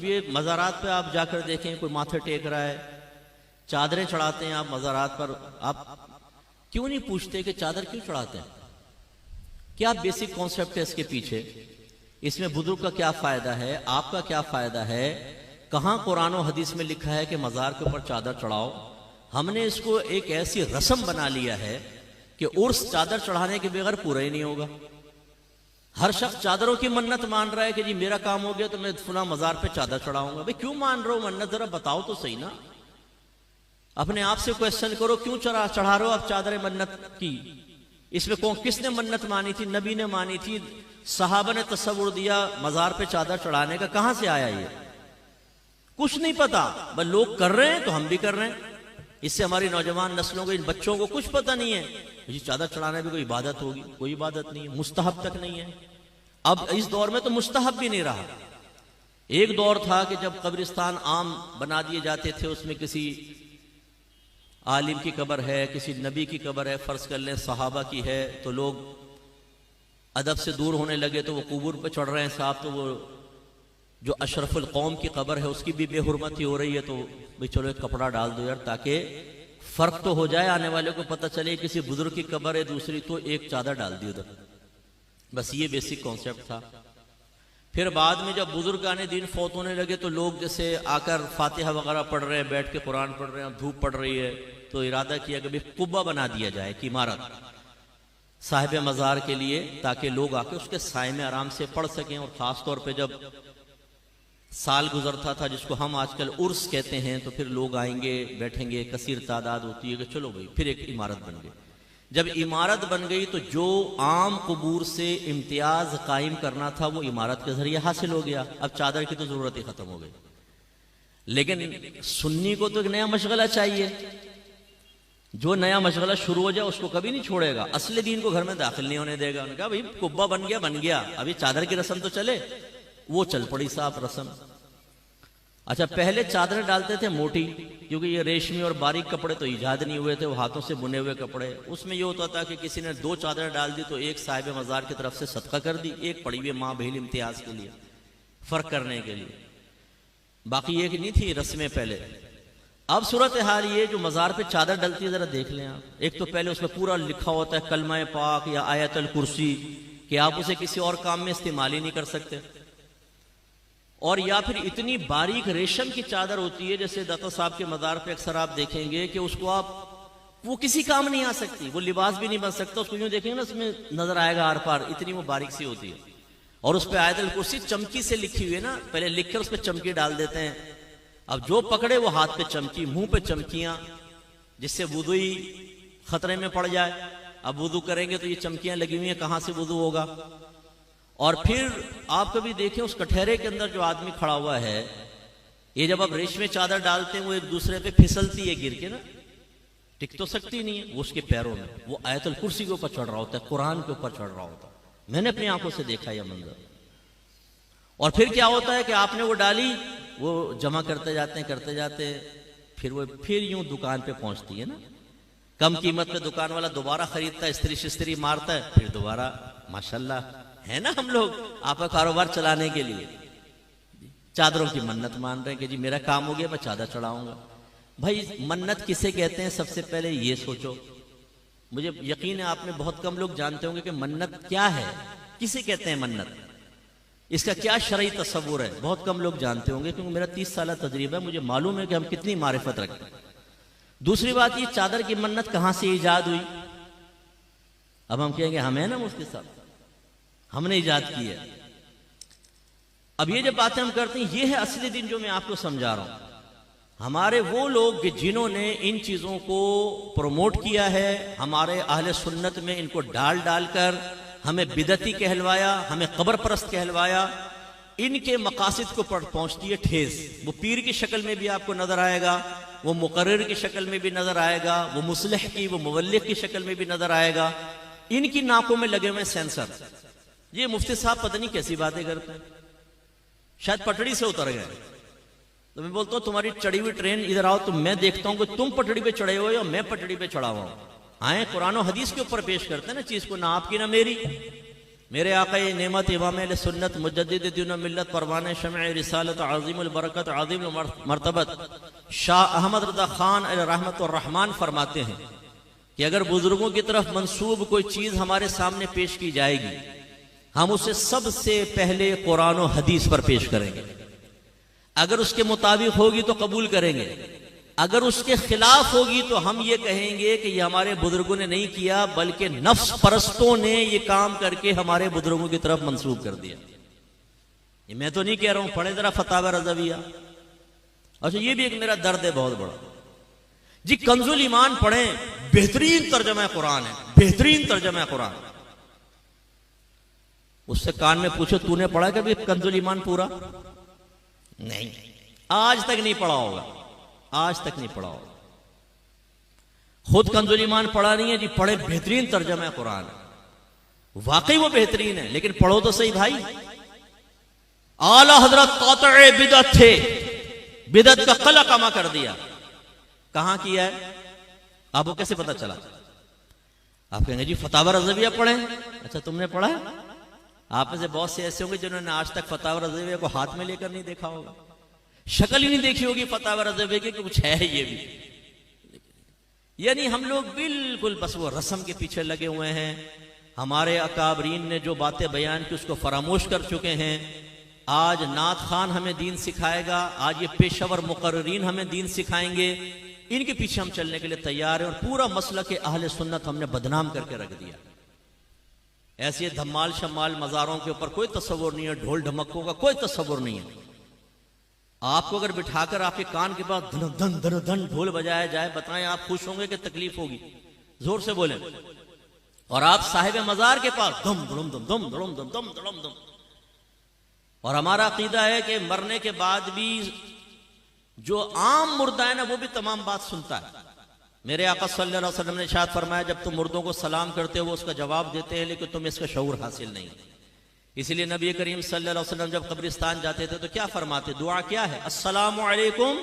अब ये मज़ारात पे आप जाकर देखें, कोई माथे टेक रहा है, चादरें चढ़ाते हैं आप मज़ारात पर, आप क्यों नहीं पूछते कि चादर क्यों चढ़ाते हैं? क्या बेसिक कॉन्सेप्ट है इसके पीछे? इसमें बुजुर्ग का क्या फायदा है, आपका क्या फायदा है? कहां कुरान और हदीस में लिखा है कि मज़ार के ऊपर चादर चढ़ाओ? हमने इसको एक ऐसी रस्म बना लिया है कि उर्स चादर चढ़ाने के बगैर पूरा ही नहीं होगा। हर शख्स चादरों की मन्नत मान रहा है कि जी मेरा काम हो गया तो मैं फुला मज़ार पे चादर चढ़ाऊंगा। भाई क्यों मान रहे हो मन्नत, जरा बताओ तो सही ना। अपने आप से क्वेश्चन करो, क्यों चढ़ा रहे हो आप चादर मन्नत की? इसमें कौन, किसने मन्नत मानी थी? नबी ने मानी थी, सहाबा ने तस्वुर दिया मज़ार पे चादर चढ़ाने का? कहां से आया ये? कुछ नहीं पता, बस लोग कर रहे हैं तो हम भी कर रहे हैं। इससे हमारी नौजवान नस्लों को, इन बच्चों को कुछ पता नहीं है जी चादर चढ़ाने भी कोई इबादत होगी। कोई इबादत नहीं है, मुस्तहब तक नहीं है। अब इस दौर में तो मुस्तहब भी नहीं रहा। एक दौर था कि जब कब्रिस्तान आम बना दिए जाते थे, उसमें किसी आलिम की कब्र है, किसी नबी की कब्र है, फर्ज कर लें सहाबा की है, तो लोग अदब से दूर होने लगे तो वो कुबूर पे चढ़ रहे हैं साहब, तो वो जो अशरफुल कौम की कब्र है उसकी भी बेहुरमती हो रही है, तो भाई चलो एक कपड़ा डाल दो यार, ताकि फर्क तो हो जाए, आने वाले को पता चले किसी बुजुर्ग की कब्र है दूसरी, तो एक चादर डाल दी उधर। बस ये बेसिक कॉन्सेप्ट था। फिर बाद में जब बुजुर्ग आने दिन फौत होने लगे तो लोग जैसे आकर फातिहा वगैरह पढ़ रहे हैं, बैठ के कुरान पढ़ रहे हैं, धूप पड़ रही है, तो इरादा किया कि भाई कुब्बा बना दिया जाए कि इमारत साहिब मज़ार के लिए, ताकि लोग आके उसके साए में आराम से पढ़ सकें। और ख़ास तौर पे जब साल गुजरता था, जिसको हम आजकल उर्स कहते हैं, तो फिर लोग आएंगे, बैठेंगे, कसीर तादाद होती है कि चलो भाई फिर एक इमारत बन गई। जब इमारत बन गई तो जो आम कबूर से इम्तियाज कायम करना था वो इमारत के जरिए हासिल हो गया। अब चादर की तो जरूरत ही खत्म हो गई। लेकिन सुन्नी को तो एक नया मशगला चाहिए। जो नया मशगला शुरू हो जाए उसको कभी नहीं छोड़ेगा, असली दीन को घर में दाखिल नहीं होने देगा। उन्होंने कहा भाई कुब्बा बन गया, अभी चादर की रस्म तो चले। वो चल पड़ी साहब रस्म। अच्छा, पहले चादरें डालते थे मोटी, क्योंकि ये रेशमी और बारीक कपड़े तो इजाद नहीं हुए थे, वो हाथों से बुने हुए कपड़े। उसमें ये होता था कि किसी ने 2 चादरें डाल दी तो एक साहिब मज़ार की तरफ से सदका कर दी, एक पड़ी हुई माँ बहन इम्तियाज के लिए, फर्क करने के लिए। बाकी एक नहीं थी रस्में पहले। अब सूरत हाल ये, जो मज़ार पे चादर डलती है जरा देख लें आप। एक तो पहले उसमें पूरा लिखा होता है कलमा पाक या आयतल कुर्सी, कि आप उसे किसी और काम में इस्तेमाल ही नहीं कर सकते। और या फिर इतनी बारीक रेशम की चादर होती है, जैसे दाता साहब के मज़ार पे अक्सर आप देखेंगे कि उसको आप, वो किसी काम नहीं आ सकती, वो लिबास भी नहीं बन सकता। उसको यूं देखेंगे ना, उसमें नजर आएगा आर पार, इतनी वो बारीक सी होती है। और उस पर आयतल कुर्सी चमकी से लिखी हुई है ना, पहले लिखकर उस पर चमकी डाल देते हैं। अब जो पकड़े वो हाथ पे चमकी, मुंह पे चमकियां, जिससे वुदू ही खतरे में पड़ जाए। अब वुदू करेंगे तो ये चमकियां लगी हुई हैं, कहां से वुदू होगा? और फिर आप कभी देखें उस कठहरे के अंदर जो आदमी खड़ा हुआ है, ये जब आप रेशमी चादर डालते हैं वो एक दूसरे पे फिसलती है गिर के ना, टिक तो सकती नहीं है, वो उसके पैरों में, वो आयतल कुर्सी के ऊपर चढ़ रहा होता है, कुरान के ऊपर चढ़ रहा होता है। मैंने अपनी आंखों से देखा यह मंजर। और फिर क्या होता है कि आपने वो डाली, वो जमा करते जाते हैं, फिर यूं दुकान पे पहुंचती है ना, कम कीमत पे दुकान वाला दोबारा खरीदता है, इस्त्री शिस्त्री मारता है, फिर दोबारा। माशाल्लाह है ना, हम लोग आपका कारोबार चलाने के लिए चादरों की मन्नत मान रहे हैं कि जी मेरा काम हो गया, मैं चादर चढ़ाऊंगा। भाई मन्नत किसे कहते हैं? सबसे पहले ये सोचो। मुझे यकीन है आप में बहुत कम लोग जानते होंगे कि मन्नत क्या है, किसे कहते हैं मन्नत, इसका क्या शरई तस्वुर है। बहुत कम लोग जानते होंगे, क्योंकि मेरा 30 साल तजरीबा है, मुझे मालूम है कि हम कितनी मारिफत रखते हैं। दूसरी बात, ये चादर की मन्नत कहां से ईजाद हुई? अब हम कहेंगे हम है ना मुफ्ती साहब, हमने इजाद की है। अब ये जब बातें हम करते हैं, ये है असली दिन जो मैं आपको समझा रहा हूं। हमारे वो लोग जिन्होंने इन चीजों को प्रमोट किया है, हमारे अहले सुन्नत में इनको डाल डालकर हमें बिदती कहलवाया, हमें कब्र परस्त कहलवाया, इनके मकासिद को पहुंचती है ठेस। वो पीर की शक्ल में भी आपको नजर आएगा, वो मुकर्रिर की शक्ल में भी नजर आएगा, वो मुस्लिह की, वो मुवल्लिग की शक्ल में भी नजर आएगा। इनकी नाकों में लगे हुए सेंसर। ये मुफ्ती साहब पता नहीं कैसी बातें करते हैं, शायद पटड़ी से उतर गए। तो मैं बोलता हूं तुम्हारी चढ़ी हुई ट्रेन इधर आओ, तो मैं देखता हूं कि तुम पटड़ी पे चढ़े हुए हो, मैं पटड़ी पे चढ़ा हुआ हूं। आए कुरान और हदीस के ऊपर पेश करते हैं ना चीज को, ना आपकी ना मेरी, मेरे आक़ा नेमत इमाम अहले सुन्नत मुजद्दिद दीन व मिल्लत परवाने शमअ रिसालत अज़ीमुल बरकत अज़ीमुल मर्तबत शाह अहमद रज़ा खान रहमत व रहमान फरमाते हैं कि अगर बुजुर्गों की तरफ मंसूब कोई चीज हमारे सामने पेश की जाएगी, हम उसे सबसे पहले कुरान और हदीस पर पेश करेंगे। अगर उसके मुताबिक होगी तो कबूल करेंगे, अगर उसके खिलाफ होगी तो हम ये कहेंगे कि ये हमारे बुजुर्गों ने नहीं किया, बल्कि नफ्स परस्तों ने ये काम करके हमारे बुजुर्गों की तरफ मंसूब कर दिया। ये मैं तो नहीं कह रहा हूं, पढ़े जरा फतावा रज़विया। अच्छा, ये भी एक मेरा दर्द है बहुत बड़ा जी। कंजुल ईमान पढ़े, बेहतरीन तर्जमा कुरान है, बेहतरीन तर्जमा कुरान। उससे कान में पूछो, तूने पढ़ा कभी कंजुल ईमान पूरा? नहीं, आज तक नहीं पढ़ा होगा, आज तक नहीं पढ़ा होगा। खुद कंजुल ईमान पढ़ा नहीं है जी, पढ़े, बेहतरीन तर्जमा कुरान है, वाकई वो बेहतरीन है। लेकिन पढ़ो तो सही भाई। आला हजरत कातए बिदअत थे, बिदअत का कला कमा कर दिया। कहां किया है? आपको कैसे पता चला? आप कहेंगे जी फतावा रज़विया पढ़े। अच्छा, तुमने पढ़ा है? आप में से बहुत से ऐसे होंगे जिन्होंने आज तक फतावा रज़विया को हाथ में लेकर नहीं देखा होगा, शक्ल ही नहीं देखी होगी फतावा रज़विया की, कुछ है ये भी। यानी हम लोग बिल्कुल बस वो रस्म के पीछे लगे हुए हैं। हमारे अकाबरीन ने जो बातें बयान की उसको फरामोश कर चुके हैं। आज नात खान हमें दीन सिखाएगा, आज ये पेशावर मुकर्रीन हमें दीन सिखाएंगे, इनके पीछे हम चलने के लिए तैयार हैं। और पूरा मसलक अहले सुन्नत हमने बदनाम करके रख दिया। ऐसे धमाल शमाल मज़ारों के ऊपर कोई तस्वुर नहीं है, ढोल ढमक्कों का कोई तस्वुर नहीं है। आपको अगर बिठाकर आपके कान के पास धन धन धन धन ढोल बजाया जाए, बताएं आप खुश होंगे कि तकलीफ होगी? जोर से बोले। और आप साहिब मज़ार के पास दम धड़म दम दम धड़म दम दम धड़म दम। और हमारा अकीदा है कि मरने के बाद भी जो आम मुर्दा है ना, वो भी तमाम बात सुनता है। मेरे आका सल्लल्लाहु अलैहि वसल्लम ने इरशाद फरमाया, जब तुम मुर्दों को सलाम करते हो वो उसका जवाब देते हैं, लेकिन तुम्हें इसका शऊर हासिल नहीं। इसलिए नबी करीम सल्लल्लाहु अलैहि वसल्लम जब कब्रिस्तान जाते थे तो क्या फरमाते? दुआ क्या है? अस्सलामु अलैकुम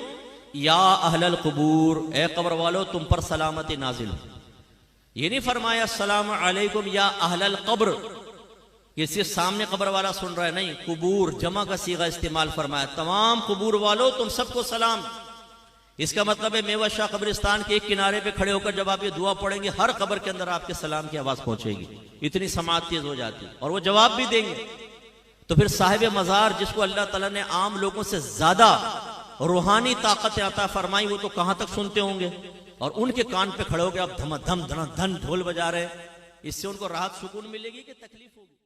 या अहलल कुबूर, ए कब्र वालों तुम पर सलामती नाजिल हो। ये नहीं फरमाया अस्सलामु अलैकुम या अहलल कब्र, ये सिर्फ सामने कब्र वाला सुन रहा है, नहीं, कुबूर जमा का सीगा इस्तेमाल फरमाया, तमाम कुबूर वालों तुम सबको सलाम। इसका मतलब है मेवा शाह कब्रिस्तान के एक किनारे पे खड़े होकर जब आप ये दुआ पढ़ेंगे, हर कब्र के अंदर आपके सलाम की आवाज पहुंचेगी, इतनी समाअत तेज हो जाती है, और वो जवाब भी देंगे। तो फिर साहिब मज़ार, जिसको अल्लाह ताला ने आम लोगों से ज्यादा रूहानी ताकत अता फरमाई, वो तो कहां तक सुनते होंगे? और उनके कान पे खड़े होकर आप धम धम धन धन ढोल बजा रहे, इससे उनको राहत सुकून मिलेगी कि तकलीफ होगी?